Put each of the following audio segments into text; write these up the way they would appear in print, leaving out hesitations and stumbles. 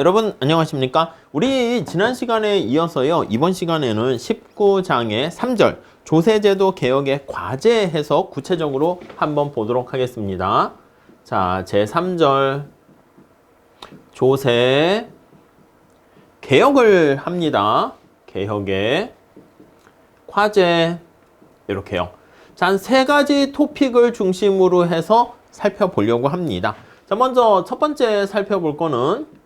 여러분 안녕하십니까? 우리 지난 시간에 이어서요. 이번 시간에는 19장의 3절 조세제도 개혁의 과제 해석 구체적으로 한번 보도록 하겠습니다. 자, 제3절 조세 개혁을 합니다. 개혁의 과제 이렇게요. 자, 한 세 가지 토픽을 중심으로 해서 살펴보려고 합니다. 자, 먼저 첫 번째 살펴볼 거는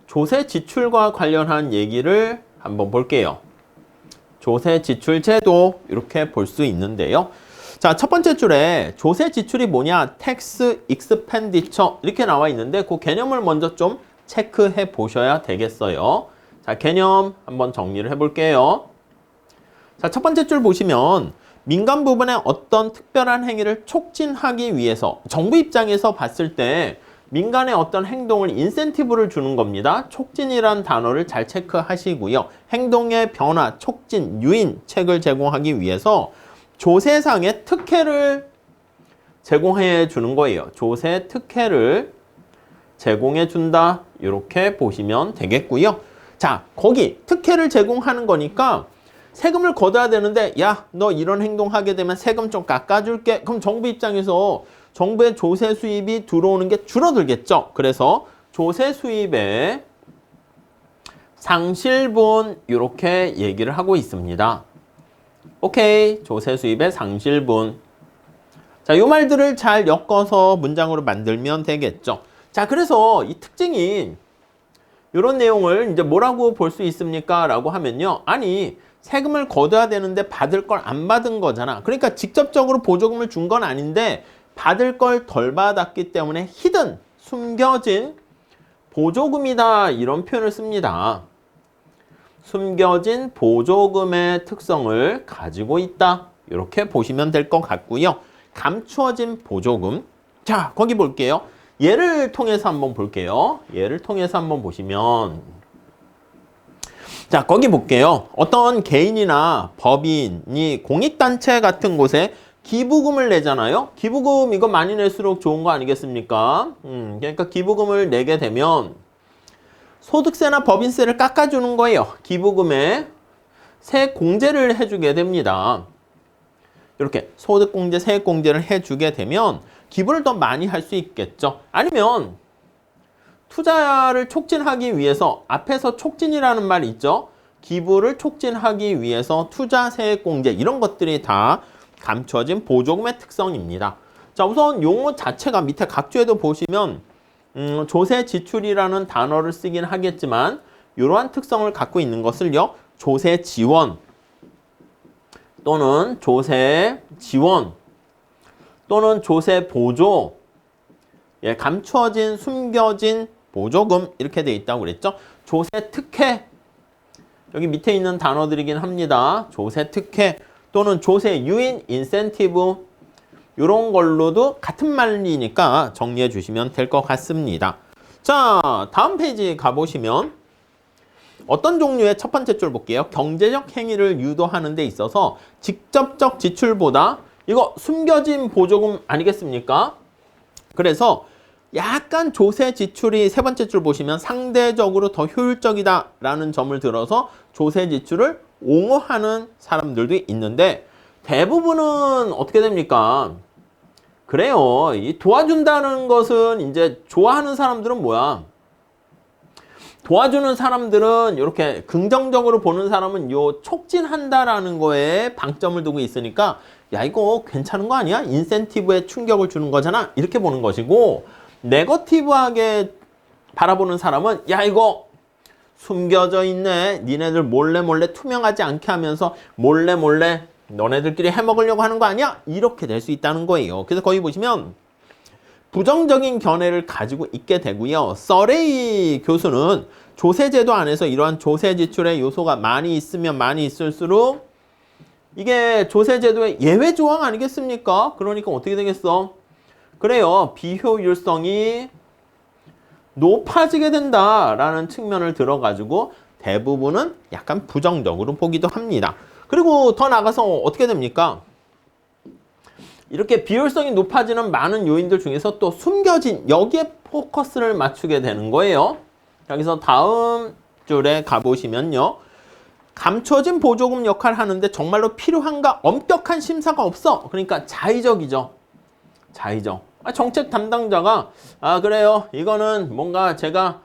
조세 지출과 관련한 얘기를 한번 볼게요. 조세 지출 제도 이렇게 볼 수 있는데요. 자, 첫 번째 줄에 조세 지출이 뭐냐? tax expenditure 이렇게 나와 있는데 그 개념을 먼저 좀 체크해 보셔야 되겠어요. 자, 개념 한번 정리를 해 볼게요. 자, 첫 번째 줄 보시면 민간 부분의 어떤 특별한 행위를 촉진하기 위해서 정부 입장에서 봤을 때 민간의 어떤 행동을 인센티브를 주는 겁니다. 촉진이란 단어를 잘 체크하시고요. 행동의 변화, 촉진, 유인, 책을 제공하기 위해서 조세상의 특혜를 제공해 주는 거예요. 조세 특혜를 제공해 준다. 이렇게 보시면 되겠고요. 자, 거기 특혜를 제공하는 거니까 세금을 걷어야 되는데 야, 너 이런 행동하게 되면 세금 좀 깎아줄게. 그럼 정부 입장에서 정부의 조세 수입이 들어오는 게 줄어들겠죠. 그래서 조세 수입의 상실분 이렇게 얘기를 하고 있습니다. 오케이, 조세 수입의 상실분. 자, 이 말들을 잘 엮어서 문장으로 만들면 되겠죠. 자, 그래서 이 특징이 이런 내용을 이제 뭐라고 볼 수 있습니까? 라고 하면요. 아니, 세금을 걷어야 되는데 받을 걸 안 받은 거잖아. 그러니까 직접적으로 보조금을 준 건 아닌데 받을 걸 덜 받았기 때문에 히든, 숨겨진 보조금이다. 이런 표현을 씁니다. 숨겨진 보조금의 특성을 가지고 있다. 이렇게 보시면 될 것 같고요. 감추어진 보조금. 자, 거기 볼게요. 예를 통해서 한번 볼게요. 예를 통해서 한번 보시면 자, 거기 볼게요. 어떤 개인이나 법인이 공익단체 같은 곳에 기부금을 내잖아요. 기부금 이거 많이 낼수록 좋은 거 아니겠습니까? 그러니까 기부금을 내게 되면 소득세나 법인세를 깎아주는 거예요. 기부금에 세액공제를 해주게 됩니다. 이렇게 소득공제, 세액공제를 해주게 되면 기부를 더 많이 할 수 있겠죠. 아니면 투자를 촉진하기 위해서 앞에서 촉진이라는 말이 있죠. 기부를 촉진하기 위해서 투자, 세액공제 이런 것들이 다 감춰진 보조금의 특성입니다. 자, 우선 용어 자체가 밑에 각주에도 보시면 조세 지출이라는 단어를 쓰긴 하겠지만 이러한 특성을 갖고 있는 것을요. 조세 지원 또는 조세 지원 또는 조세 보조 예, 감추어진, 숨겨진 보조금 이렇게 돼 있다고 그랬죠. 조세 특혜 여기 밑에 있는 단어들이긴 합니다. 조세 특혜 또는 조세 유인, 인센티브 이런 걸로도 같은 말이니까 정리해 주시면 될 것 같습니다. 자, 다음 페이지 가보시면 어떤 종류의 첫 번째 줄 볼게요. 경제적 행위를 유도하는 데 있어서 직접적 지출보다 이거 숨겨진 보조금 아니겠습니까? 그래서 약간 조세 지출이 세 번째 줄 보시면 상대적으로 더 효율적이다라는 점을 들어서 조세 지출을 옹호하는 사람들도 있는데 대부분은 어떻게 됩니까? 그래요. 이 도와준다는 것은 이제 좋아하는 사람들은 뭐야? 도와주는 사람들은 이렇게 긍정적으로 보는 사람은 요 촉진한다라는 거에 방점을 두고 있으니까 야, 이거 괜찮은 거 아니야? 인센티브에 충격을 주는 거잖아. 이렇게 보는 것이고 네거티브하게 바라보는 사람은 야, 이거 숨겨져 있네. 니네들 몰래 투명하지 않게 하면서 몰래 너네들끼리 해먹으려고 하는 거 아니야? 이렇게 될 수 있다는 거예요. 그래서 거기 보시면 부정적인 견해를 가지고 있게 되고요. 서레이 교수는 조세제도 안에서 이러한 조세 지출의 요소가 많이 있으면 많이 있을수록 이게 조세제도의 예외 조항 아니겠습니까? 그러니까 어떻게 되겠어? 그래요. 비효율성이 높아지게 된다라는 측면을 들어가지고 대부분은 약간 부정적으로 보기도 합니다. 그리고 더 나가서 어떻게 됩니까? 이렇게 비효율성이 높아지는 많은 요인들 중에서 또 숨겨진 여기에 포커스를 맞추게 되는 거예요. 여기서 다음 줄에 가보시면요. 감춰진 보조금 역할을 하는데 정말로 필요한가? 엄격한 심사가 없어. 그러니까 자의적이죠. 자의적. 정책 담당자가 그래요. 이거는 뭔가 제가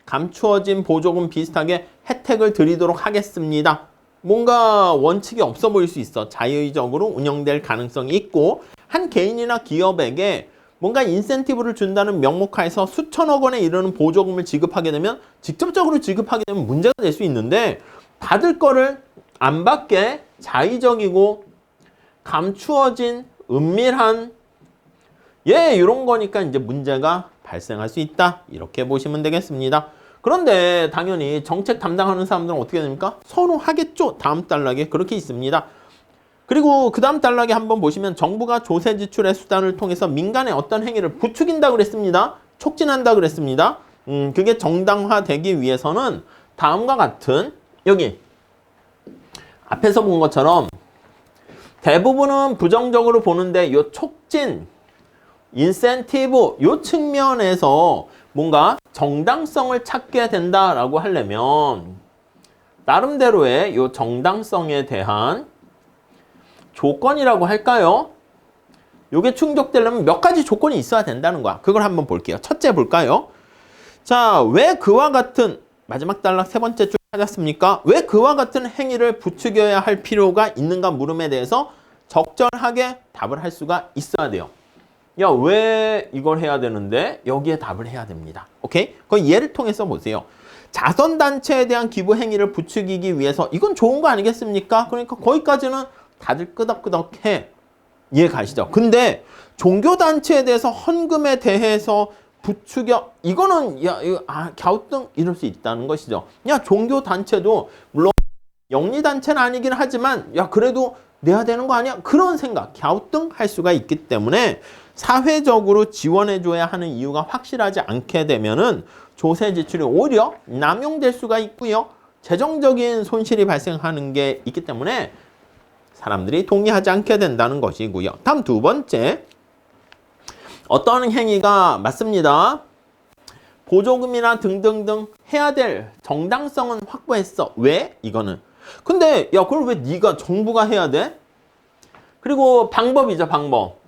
감추어진 보조금 비슷하게 혜택을 드리도록 하겠습니다. 뭔가 원칙이 없어 보일 수 있어. 자의적으로 운영될 가능성이 있고 한 개인이나 기업에게 뭔가 인센티브를 준다는 명목하에서 수천억 원에 이르는 보조금을 지급하게 되면 직접적으로 지급하게 되면 문제가 될 수 있는데 받을 거를 안 받게 자의적이고 감추어진 은밀한 이런 거니까 이제 문제가 발생할 수 있다. 이렇게 보시면 되겠습니다. 그런데 당연히 정책 담당하는 사람들은 어떻게 됩니까? 선호하겠죠. 다음 단락에 그렇게 있습니다. 그리고 그 다음 단락에 한번 보시면 정부가 조세 지출의 수단을 통해서 민간의 어떤 행위를 부추긴다 그랬습니다. 촉진한다 그랬습니다. 그게 정당화되기 위해서는 다음과 같은 여기 앞에서 본 것처럼 대부분은 부정적으로 보는데 요 촉진, 인센티브 요 측면에서 뭔가 정당성을 찾게 된다라고 하려면 나름대로의 요 정당성에 대한 조건이라고 할까요? 요게 충족되려면 몇 가지 조건이 있어야 된다는 거야. 그걸 한번 볼게요. 첫째 볼까요? 자, 왜 그와 같은 마지막 단락 세 번째 줄 찾았습니까? 왜 그와 같은 행위를 부추겨야 할 필요가 있는가 물음에 대해서 적절하게 답을 할 수가 있어야 돼요. 야, 왜 이걸 해야 되는데 여기에 답을 해야 됩니다. 오케이? 그 예를 통해서 보세요. 자선단체에 대한 기부 행위를 부추기기 위해서 이건 좋은 거 아니겠습니까? 그러니까 거기까지는 다들 끄덕끄덕해. 이해 가시죠? 근데 종교단체에 대해서 헌금에 대해서 부추겨 이거는 이거 갸우뚱 이럴 수 있다는 것이죠. 야, 종교단체도 물론 영리단체는 아니긴 하지만 야, 그래도 내야 되는 거 아니야? 그런 생각, 갸우뚱 할 수가 있기 때문에 사회적으로 지원해줘야 하는 이유가 확실하지 않게 되면은 조세 지출이 오히려 남용될 수가 있고요. 재정적인 손실이 발생하는 게 있기 때문에 사람들이 동의하지 않게 된다는 것이고요. 다음 두 번째. 어떤 행위가 맞습니다. 보조금이나 등등등 해야 될 정당성은 확보했어. 왜? 이거는. 근데 야, 그걸 왜 네가 정부가 해야 돼? 그리고 방법이죠, 방법.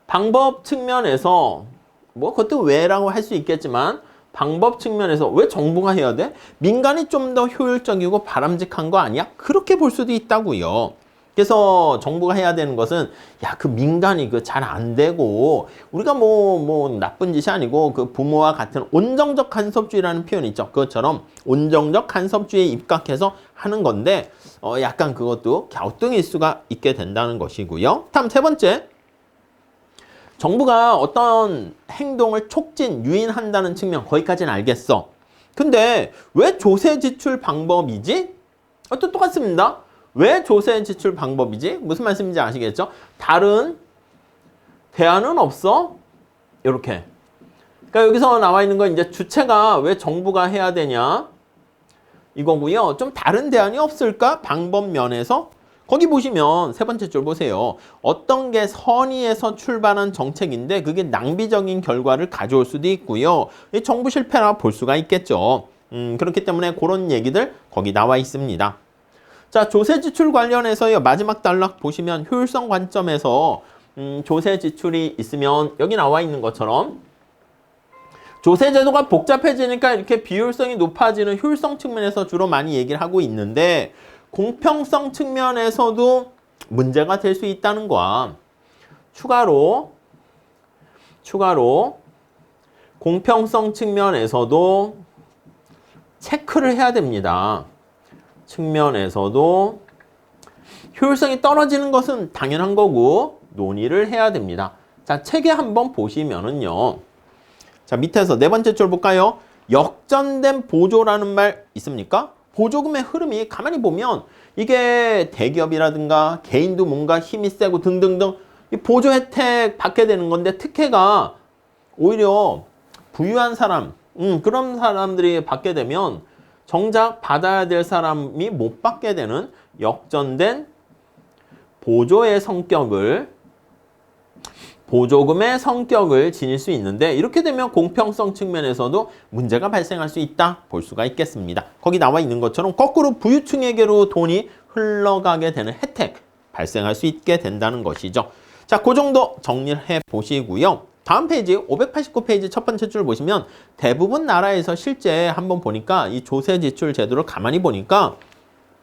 방법 측면에서 뭐 그것도 왜라고 할 수 있겠지만 방법 측면에서 왜 정부가 해야 돼? 민간이 좀 더 효율적이고 바람직한 거 아니야? 그렇게 볼 수도 있다고요. 그래서 정부가 해야 되는 것은 야, 그 민간이 그 잘 안 되고 우리가 뭐 나쁜 짓이 아니고 그 부모와 같은 온정적 간섭주의라는 표현이 있죠. 그것처럼 온정적 간섭주의에 입각해서 하는 건데 약간 그것도 갸우뚱일 수가 있게 된다는 것이고요. 다음 세 번째. 정부가 어떤 행동을 촉진, 유인한다는 측면 거기까지는 알겠어. 근데 왜 조세 지출 방법이지? 또 똑같습니다. 왜 조세 지출 방법이지? 무슨 말씀인지 아시겠죠? 다른 대안은 없어? 이렇게. 그러니까 여기서 나와 있는 건 이제 주체가 왜 정부가 해야 되냐? 이거고요. 좀 다른 대안이 없을까? 방법 면에서. 거기 보시면 세 번째 줄 보세요. 어떤 게 선의에서 출발한 정책인데 그게 낭비적인 결과를 가져올 수도 있고요. 정부 실패라 볼 수가 있겠죠. 그렇기 때문에 그런 얘기들 거기 나와 있습니다. 자, 조세 지출 관련해서요. 마지막 단락 보시면 효율성 관점에서 조세 지출이 있으면 여기 나와 있는 것처럼 조세 제도가 복잡해지니까 이렇게 비효율성이 높아지는 효율성 측면에서 주로 많이 얘기를 하고 있는데 공평성 측면에서도 문제가 될 수 있다는 거야. 추가로 공평성 측면에서도 체크를 해야 됩니다. 측면에서도 효율성이 떨어지는 것은 당연한 거고 논의를 해야 됩니다. 자, 책에 한번 보시면은요. 자, 밑에서 네 번째 줄 볼까요? 역전된 보조라는 말 있습니까? 보조금의 흐름이 가만히 보면 이게 대기업이라든가 개인도 뭔가 힘이 세고 등등등 이 보조 혜택 받게 되는 건데 특혜가 오히려 부유한 사람, 그런 사람들이 받게 되면 정작 받아야 될 사람이 못 받게 되는 역전된 보조의 성격을 보조금의 성격을 지닐 수 있는데 이렇게 되면 공평성 측면에서도 문제가 발생할 수 있다 볼 수가 있겠습니다. 거기 나와 있는 것처럼 거꾸로 부유층에게로 돈이 흘러가게 되는 혜택 발생할 수 있게 된다는 것이죠. 자, 그 정도 정리를 해 보시고요. 다음 페이지 589페이지 첫 번째 줄 보시면 대부분 나라에서 실제 한번 보니까 이 조세 지출 제도를 가만히 보니까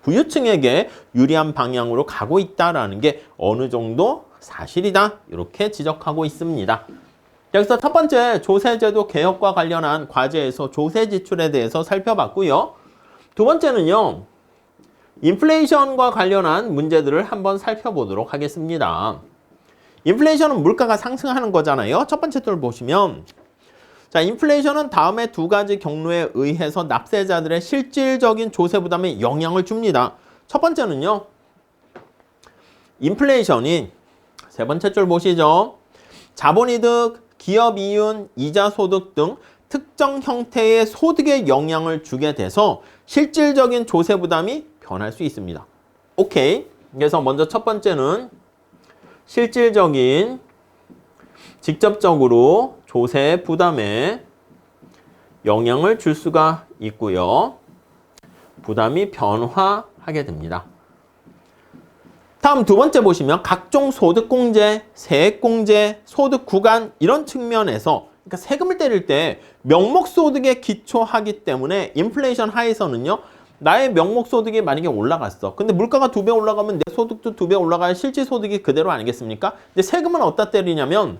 부유층에게 유리한 방향으로 가고 있다라는 게 어느 정도 사실이다 이렇게 지적하고 있습니다. 여기서 첫 번째 조세제도 개혁과 관련한 과제에서 조세 지출에 대해서 살펴봤고요. 두 번째는요. 인플레이션과 관련한 문제들을 한번 살펴보도록 하겠습니다. 인플레이션은 물가가 상승하는 거잖아요. 첫 번째 줄 보시면 자, 인플레이션은 다음의 두 가지 경로에 의해서 납세자들의 실질적인 조세 부담에 영향을 줍니다. 첫 번째는요. 인플레이션이 세 번째 줄 보시죠. 자본이득, 기업이윤, 이자소득 등 특정 형태의 소득에 영향을 주게 돼서 실질적인 조세 부담이 변할 수 있습니다. 오케이. 그래서 먼저 첫 번째는 실질적인 직접적으로 조세 부담에 영향을 줄 수가 있고요. 부담이 변화하게 됩니다. 다음 두 번째 보시면 각종 소득공제, 세액공제, 소득구간 이런 측면에서 그러니까 세금을 때릴 때 명목소득에 기초하기 때문에 인플레이션 하에서는요. 나의 명목소득이 만약에 올라갔어. 근데 물가가 2배 올라가면 내 소득도 2배 올라가야 실질소득이 그대로 아니겠습니까? 근데 세금은 어디다 때리냐면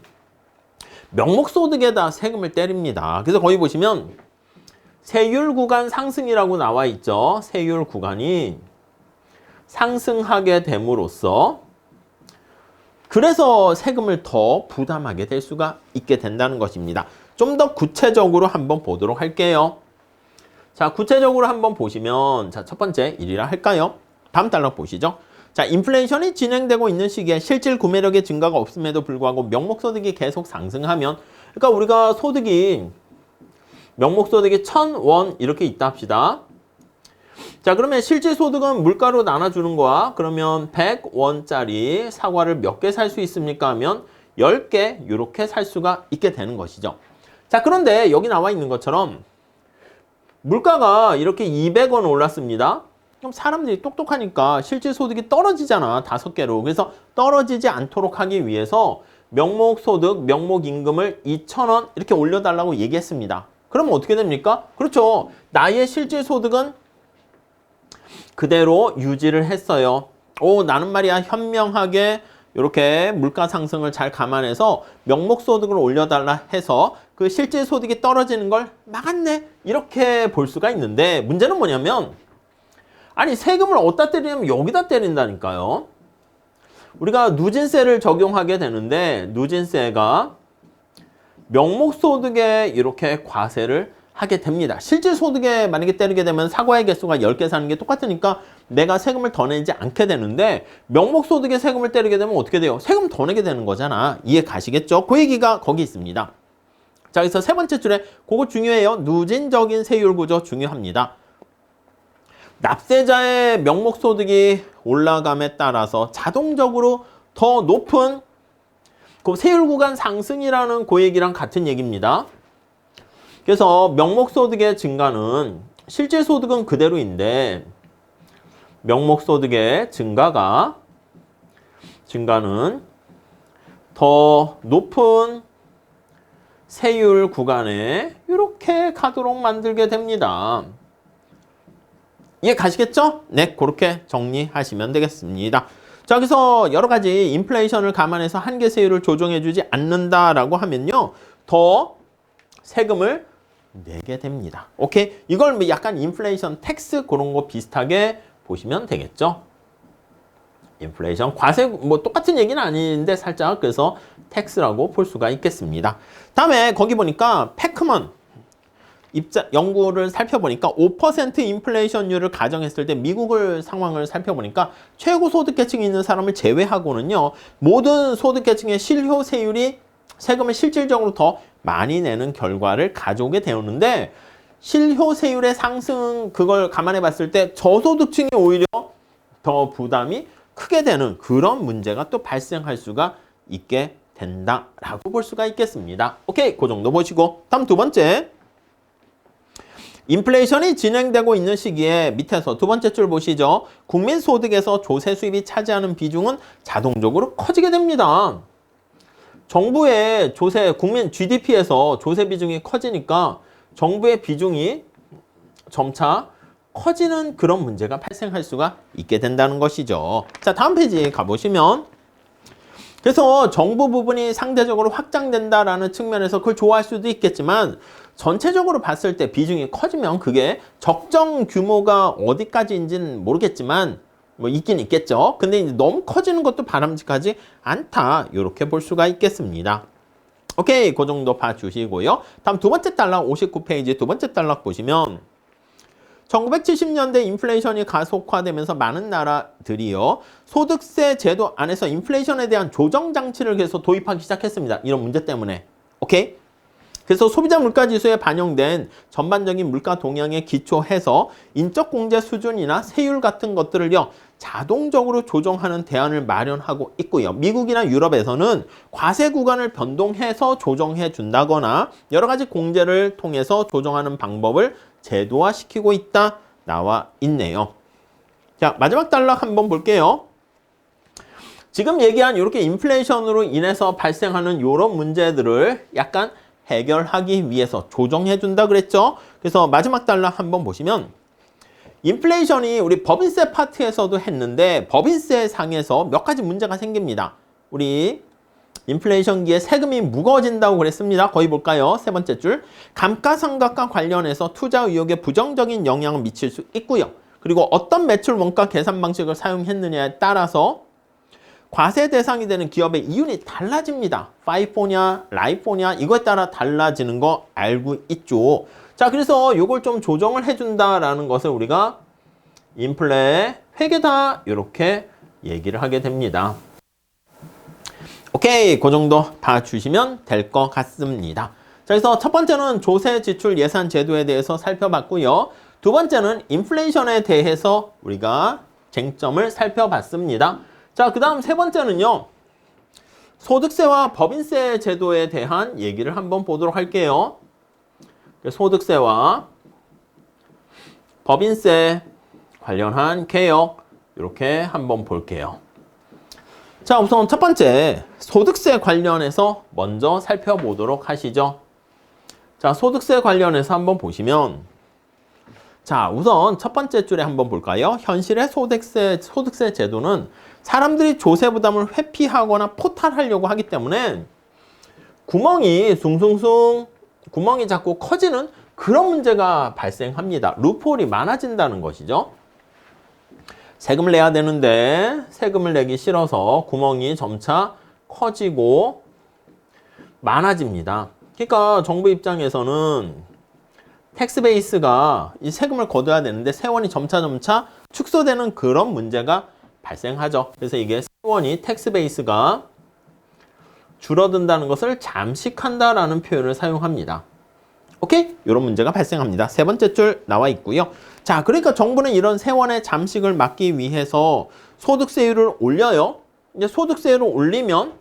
명목소득에다 세금을 때립니다. 그래서 거기 보시면 세율 구간 상승이라고 나와 있죠. 세율 구간이 상승하게 됨으로써 그래서 세금을 더 부담하게 될 수가 있게 된다는 것입니다. 좀 더 구체적으로 한번 보도록 할게요. 자, 구체적으로 한번 보시면 자, 첫 번째 1이라 할까요? 다음 달러 보시죠. 자, 인플레이션이 진행되고 있는 시기에 실질 구매력의 증가가 없음에도 불구하고 명목소득이 계속 상승하면 그러니까 우리가 소득이 명목소득이 1,000원 이렇게 있다 합시다. 자, 그러면 실질 소득은 물가로 나눠주는 거야. 그러면 100원짜리 사과를 몇 개 살 수 있습니까? 하면 10개 이렇게 살 수가 있게 되는 것이죠. 자, 그런데 여기 나와 있는 것처럼 물가가 이렇게 200원 올랐습니다. 그럼 사람들이 똑똑하니까 실질 소득이 떨어지잖아. 5개로. 그래서 떨어지지 않도록 하기 위해서 명목소득, 명목임금을 2,000원 이렇게 올려달라고 얘기했습니다. 그러면 어떻게 됩니까? 그렇죠. 나의 실질 소득은 그대로 유지를 했어요. 나는 말이야 현명하게 이렇게 물가 상승을 잘 감안해서 명목소득을 올려달라 해서 그 실질 소득이 떨어지는 걸 막았네. 이렇게 볼 수가 있는데 문제는 뭐냐면 아니 세금을 어디다 때리냐면 여기다 때린다니까요. 우리가 누진세를 적용하게 되는데 누진세가 명목소득에 이렇게 과세를 하게 됩니다. 실질 소득에 만약에 때리게 되면 사과의 개수가 10개 사는 게 똑같으니까 내가 세금을 더 내지 않게 되는데 명목소득에 세금을 때리게 되면 어떻게 돼요? 세금 더 내게 되는 거잖아. 이해 가시겠죠? 그 얘기가 거기 있습니다. 자, 그래서 세 번째 줄에 그거 중요해요. 누진적인 세율 구조 중요합니다. 납세자의 명목소득이 올라감에 따라서 자동적으로 더 높은 그 세율 구간 상승이라는 그 얘기랑 같은 얘기입니다. 그래서 명목소득의 증가는 실질소득은 그대로인데 명목소득의 증가는 더 높은 세율 구간에 이렇게 가도록 만들게 됩니다. 이해 가시겠죠? 네, 그렇게 정리하시면 되겠습니다. 자, 그래서 여러 가지 인플레이션을 감안해서 한계 세율을 조정해주지 않는다라고 하면요. 더 세금을 내게 됩니다. 오케이? 이걸 약간 인플레이션 텍스 그런 거 비슷하게 보시면 되겠죠? 인플레이션 과세 뭐 똑같은 얘기는 아닌데 살짝 그래서 텍스라고 볼 수가 있겠습니다. 다음에 거기 보니까 패크먼 연구를 살펴보니까 5% 인플레이션율을 가정했을 때 미국을 상황을 살펴보니까 최고 소득계층이 있는 사람을 제외하고는요. 모든 소득계층의 실효세율이 세금을 실질적으로 더 많이 내는 결과를 가져오게 되었는데 실효세율의 상승 그걸 감안해 봤을 때 저소득층이 오히려 더 부담이 크게 되는 그런 문제가 또 발생할 수가 있게 된다라고 볼 수가 있겠습니다. 오케이, 그 정도 보시고 다음 두 번째. 인플레이션이 진행되고 있는 시기에 밑에서 두 번째 줄 보시죠. 국민소득에서 조세 수입이 차지하는 비중은 자동적으로 커지게 됩니다. 정부의 조세, 국민 GDP에서 조세 비중이 커지니까 정부의 비중이 점차 커지는 그런 문제가 발생할 수가 있게 된다는 것이죠. 자, 다음 페이지 가보시면 그래서 정부 부분이 상대적으로 확장된다라는 측면에서 그걸 좋아할 수도 있겠지만 전체적으로 봤을 때 비중이 커지면 그게 적정 규모가 어디까지인지는 모르겠지만 뭐 있긴 있겠죠. 근데 이제 너무 커지는 것도 바람직하지 않다. 이렇게 볼 수가 있겠습니다. 오케이, 그 정도 봐주시고요. 다음 두 번째 단락 59페이지 두 번째 단락 보시면 1970년대 인플레이션이 가속화되면서 많은 나라들이요. 소득세 제도 안에서 인플레이션에 대한 조정 장치를 계속 도입하기 시작했습니다. 이런 문제 때문에. 오케이? 그래서 소비자 물가지수에 반영된 전반적인 물가 동향에 기초해서 인적 공제 수준이나 세율 같은 것들을요. 자동적으로 조정하는 대안을 마련하고 있고요. 미국이나 유럽에서는 과세 구간을 변동해서 조정해 준다거나 여러 가지 공제를 통해서 조정하는 방법을 제도화시키고 있다 나와 있네요. 자, 마지막 단락 한번 볼게요. 지금 얘기한 이렇게 인플레이션으로 인해서 발생하는 이런 문제들을 약간 해결하기 위해서 조정해 준다 그랬죠. 그래서 마지막 단락 한번 보시면 인플레이션이 우리 법인세 파트에서도 했는데 법인세 상에서 몇 가지 문제가 생깁니다. 우리 인플레이션기에 세금이 무거워진다고 그랬습니다. 거기 볼까요? 세 번째 줄. 감가상각과 관련해서 투자 의욕에 부정적인 영향을 미칠 수 있고요. 그리고 어떤 매출 원가 계산 방식을 사용했느냐에 따라서 과세 대상이 되는 기업의 이윤이 달라집니다. 파이포냐, 라이포냐 이거에 따라 달라지는 거 알고 있죠. 자, 그래서 이걸 좀 조정을 해준다라는 것을 우리가 인플레 회계다 이렇게 얘기를 하게 됩니다. 오케이, 그 정도 봐주시면 될 것 같습니다. 자, 그래서 첫 번째는 조세 지출 예산 제도에 대해서 살펴봤고요. 두 번째는 인플레이션에 대해서 우리가 쟁점을 살펴봤습니다. 자, 그 다음 세 번째는요. 소득세와 법인세 제도에 대한 얘기를 한번 보도록 할게요. 소득세와 법인세 관련한 개혁 이렇게 한번 볼게요. 자, 우선 첫 번째 소득세 관련해서 먼저 살펴보도록 하시죠. 자, 소득세 관련해서 한번 보시면 자, 우선 첫 번째 줄에 한번 볼까요? 현실의 소득세 제도는 사람들이 조세 부담을 회피하거나 포탈하려고 하기 때문에 구멍이 숭숭숭 구멍이 자꾸 커지는 그런 문제가 발생합니다. 루폴이 많아진다는 것이죠. 세금을 내야 되는데 세금을 내기 싫어서 구멍이 점차 커지고 많아집니다. 그러니까 정부 입장에서는 텍스 베이스가 이 세금을 거둬야 되는데 세원이 점차 축소되는 그런 문제가 발생하죠. 그래서 이게 세원이 텍스 베이스가 줄어든다는 것을 잠식한다라는 표현을 사용합니다. 오케이? 이런 문제가 발생합니다. 세 번째 줄 나와 있고요. 자, 그러니까 정부는 이런 세원의 잠식을 막기 위해서 소득세율을 올려요. 이제 소득세율을 올리면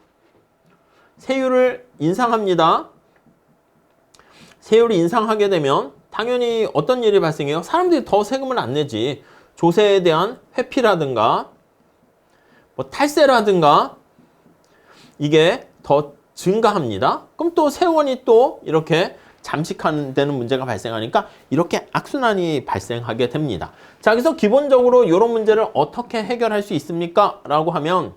세율을 인상합니다. 세율을 인상하게 되면 당연히 어떤 일이 발생해요? 사람들이 더 세금을 안 내지. 조세에 대한 회피라든가 뭐 탈세라든가 이게 더 증가합니다. 그럼 또 세원이 또 이렇게 잠식되는 문제가 발생하니까 이렇게 악순환이 발생하게 됩니다. 자, 그래서 기본적으로 이런 문제를 어떻게 해결할 수 있습니까? 라고 하면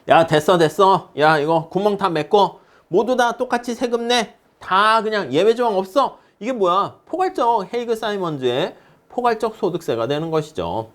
야, 됐어. 야, 이거 구멍 다 메꿔. 모두 다 똑같이 세금 내. 다 그냥 예외 조항 없어. 이게 뭐야? 포괄적 헤이그 사이먼즈의 포괄적 소득세가 되는 것이죠.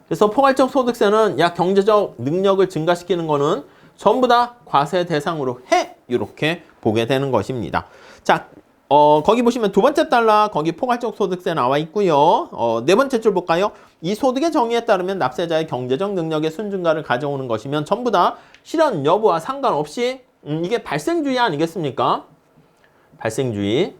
그래서 포괄적 소득세는 야, 경제적 능력을 증가시키는 거는 전부 다 과세 대상으로 해! 이렇게 보게 되는 것입니다. 자, 거기 보시면 두 번째 단락 거기 포괄적 소득세 나와 있고요. 네 번째 줄 볼까요? 이 소득의 정의에 따르면 납세자의 경제적 능력의 순증가를 가져오는 것이면 전부 다 실현 여부와 상관없이 이게 발생주의 아니겠습니까? 발생주의.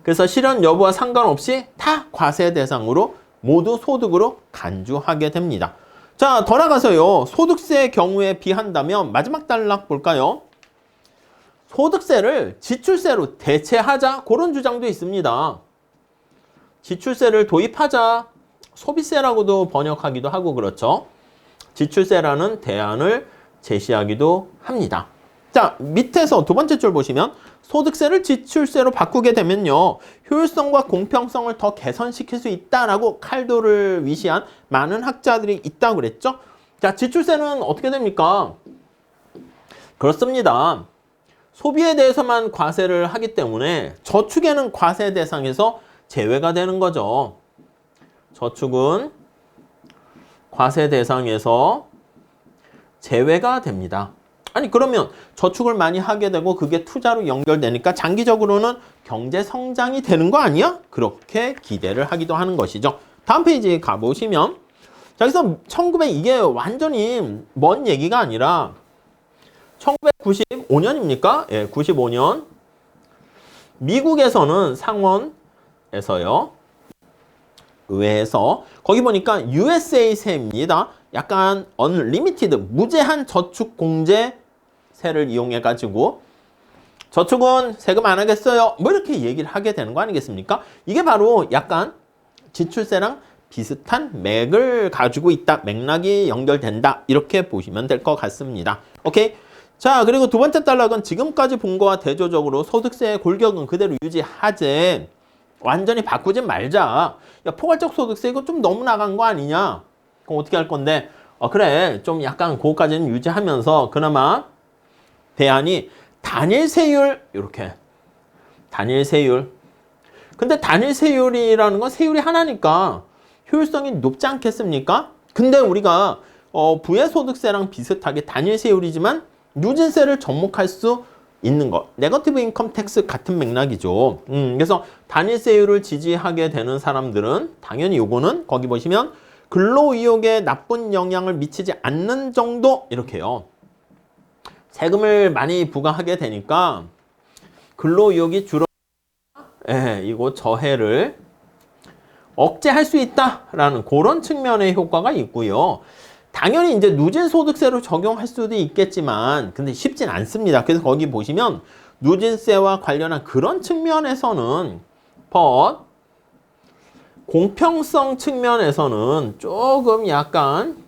그래서 실현 여부와 상관없이 다 과세 대상으로 모두 소득으로 간주하게 됩니다. 자, 더 나가서요. 소득세 경우에 비한다면 마지막 단락 볼까요? 소득세를 지출세로 대체하자. 그런 주장도 있습니다. 지출세를 도입하자. 소비세라고도 번역하기도 하고 그렇죠. 지출세라는 대안을 제시하기도 합니다. 자, 밑에서 두 번째 줄 보시면 소득세를 지출세로 바꾸게 되면요. 효율성과 공평성을 더 개선시킬 수 있다라고 칼도를 위시한 많은 학자들이 있다고 그랬죠. 자, 지출세는 어떻게 됩니까? 그렇습니다. 소비에 대해서만 과세를 하기 때문에 저축에는 과세 대상에서 제외가 되는 거죠. 저축은 과세 대상에서 제외가 됩니다. 아니 그러면 저축을 많이 하게 되고 그게 투자로 연결되니까 장기적으로는 경제 성장이 되는 거 아니야? 그렇게 기대를 하기도 하는 것이죠. 다음 페이지 가보시면 자, 여기서 1900 이게 완전히 먼 얘기가 아니라 1995년입니까? 예, 95년 미국에서는 상원에서요. 의회에서 거기 보니까 USA 세입니다. 약간 unlimited 무제한 저축 공제세를 이용해 가지고 저축은 세금 안 하겠어요. 뭐 이렇게 얘기를 하게 되는 거 아니겠습니까? 이게 바로 약간 지출세랑 비슷한 맥을 가지고 있다. 맥락이 연결된다. 이렇게 보시면 될 것 같습니다. 오케이. 자, 그리고 두 번째 단락은 지금까지 본 거와 대조적으로 소득세의 골격은 그대로 유지하되 완전히 바꾸지 말자. 야, 포괄적 소득세 이거 좀 너무 나간 거 아니냐? 그럼 어떻게 할 건데? 그래. 좀 약간 그거까지는 유지하면서 그나마 대안이 단일세율 이렇게. 단일세율. 근데 단일세율이라는 건 세율이 하나니까 효율성이 높지 않겠습니까? 근데 우리가 부의소득세랑 비슷하게 단일세율이지만 누진세를 접목할 수 있는 것. 네거티브 인컴 텍스 같은 맥락이죠. 그래서 단일세율을 지지하게 되는 사람들은 당연히 요거는 거기 보시면 근로의욕에 나쁜 영향을 미치지 않는 정도 이렇게요. 세금을 많이 부과하게 되니까 근로의욕이 줄어 이거 저해를 억제할 수 있다라는 그런 측면의 효과가 있고요. 당연히 이제 누진소득세로 적용할 수도 있겠지만 근데 쉽진 않습니다. 그래서 거기 보시면 누진세와 관련한 그런 측면에서는 공평성 측면에서는 조금 약간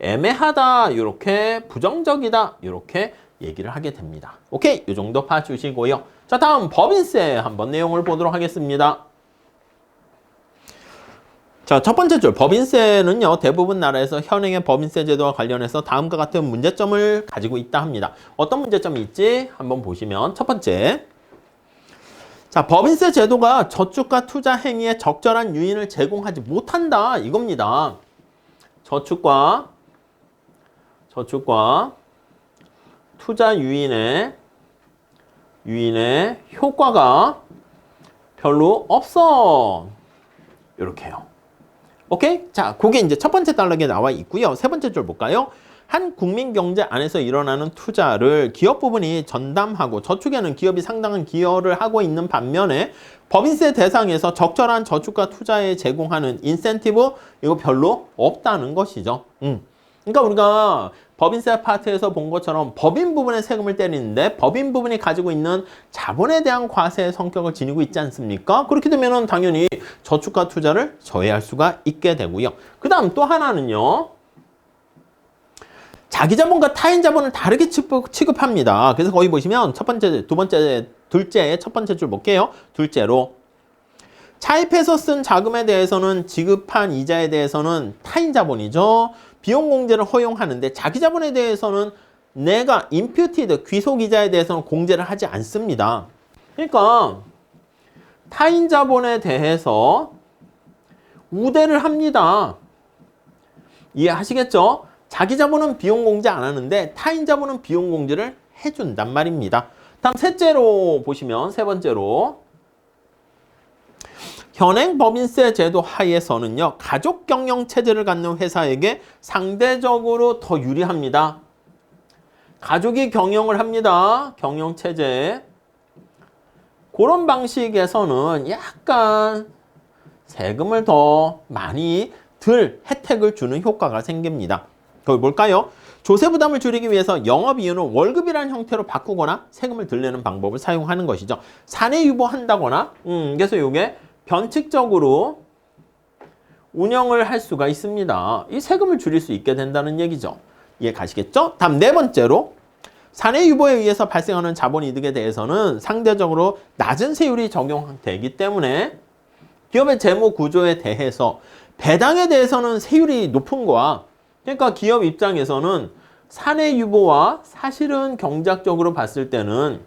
애매하다 이렇게 부정적이다 이렇게 얘기를 하게 됩니다. 오케이, 이 정도 봐주시고요. 자, 다음 법인세 한번 내용을 보도록 하겠습니다. 자, 첫 번째 줄 법인세는요. 대부분 나라에서 현행의 법인세 제도와 관련해서 다음과 같은 문제점을 가지고 있다 합니다. 어떤 문제점이 있지? 한번 보시면 첫 번째. 자, 법인세 제도가 저축과 투자 행위에 적절한 유인을 제공하지 못한다. 이겁니다. 저축과 투자 유인의 효과가 별로 없어. 이렇게요. 오케이? 자, 그게 이제 첫 번째 단락에 나와 있고요. 세 번째 줄 볼까요? 한 국민 경제 안에서 일어나는 투자를 기업 부분이 전담하고 저축에는 기업이 상당한 기여를 하고 있는 반면에 법인세 대상에서 적절한 저축과 투자에 제공하는 인센티브 이거 별로 없다는 것이죠. 그러니까 우리가 법인세 파트에서 본 것처럼 법인 부분에 세금을 때리는데 법인 부분이 가지고 있는 자본에 대한 과세의 성격을 지니고 있지 않습니까? 그렇게 되면 당연히 저축과 투자를 저해할 수가 있게 되고요. 그 다음 또 하나는요. 자기 자본과 타인 자본을 다르게 취급합니다. 그래서 거기 보시면 첫 번째, 두 번째, 둘째, 첫 번째 줄 볼게요. 둘째로 차입해서 쓴 자금에 대해서는 지급한 이자에 대해서는 타인 자본이죠. 비용 공제를 허용하는데 자기 자본에 대해서는 내가 imputed 귀속 이자에 대해서는 공제를 하지 않습니다. 그러니까 타인 자본에 대해서 우대를 합니다. 이해하시겠죠? 자기 자본은 비용 공제 안 하는데 타인 자본은 비용 공제를 해준단 말입니다. 다음 셋째로 보시면 세 번째로 현행 법인세 제도 하에서는요. 가족 경영 체제를 갖는 회사에게 상대적으로 더 유리합니다. 가족이 경영을 합니다. 경영 체제. 그런 방식에서는 약간 세금을 더 많이 덜 혜택을 주는 효과가 생깁니다. 그게 뭘까요? 조세 부담을 줄이기 위해서 영업이윤을 월급이라는 형태로 바꾸거나 세금을 덜 내는 방법을 사용하는 것이죠. 사내 유보한다거나 그래서 이게 변칙적으로 운영을 할 수가 있습니다. 이 세금을 줄일 수 있게 된다는 얘기죠. 이해 가시겠죠? 다음 네 번째로 사내 유보에 의해서 발생하는 자본이득에 대해서는 상대적으로 낮은 세율이 적용되기 때문에 기업의 재무 구조에 대해서 배당에 대해서는 세율이 높은 거야. 그러니까 기업 입장에서는 사내 유보와 사실은 경제학적으로 봤을 때는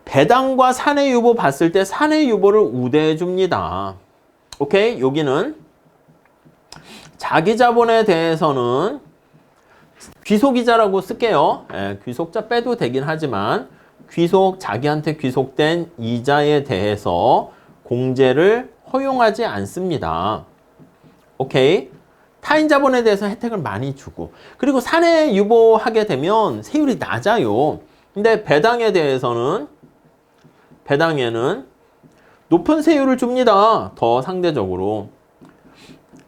배당과 사내 유보 봤을 때 사내 유보를 우대해 줍니다. 오케이? 여기는 자기 자본에 대해서는 귀속이자라고 쓸게요. 귀속자 빼도 되긴 하지만 자기한테 귀속된 이자에 대해서 공제를 허용하지 않습니다. 오케이? 타인 자본에 대해서 혜택을 많이 주고 그리고 사내 유보하게 되면 세율이 낮아요. 근데 배당에는 높은 세율을 줍니다. 더 상대적으로.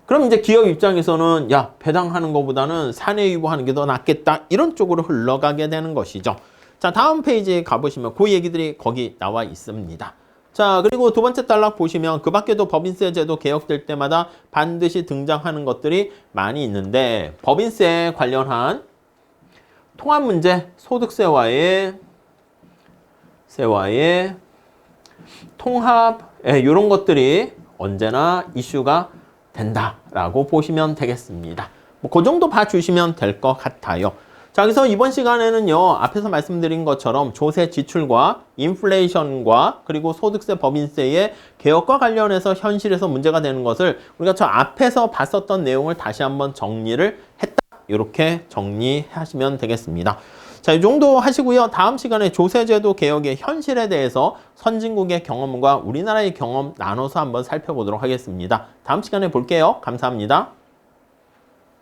그럼 이제 기업 입장에서는 야, 배당하는 것보다는 사내 유보하는 게 더 낫겠다. 이런 쪽으로 흘러가게 되는 것이죠. 자, 다음 페이지에 가보시면 그 얘기들이 거기 나와 있습니다. 자, 그리고 두 번째 단락 보시면 그 밖에도 법인세 제도 개혁될 때마다 반드시 등장하는 것들이 많이 있는데 법인세 관련한 통합 문제, 소득세와의 통합, 이런 것들이 언제나 이슈가 된다라고 보시면 되겠습니다. 그 정도 봐주시면 될 것 같아요. 자, 그래서 이번 시간에는요, 앞에서 말씀드린 것처럼 조세 지출과 인플레이션과 그리고 소득세 법인세의 개혁과 관련해서 현실에서 문제가 되는 것을 우리가 저 앞에서 봤었던 내용을 다시 한번 정리를 했다. 이렇게 정리하시면 되겠습니다. 자, 이 정도 하시고요. 다음 시간에 조세제도 개혁의 현실에 대해서 선진국의 경험과 우리나라의 경험 나눠서 한번 살펴보도록 하겠습니다. 다음 시간에 볼게요. 감사합니다.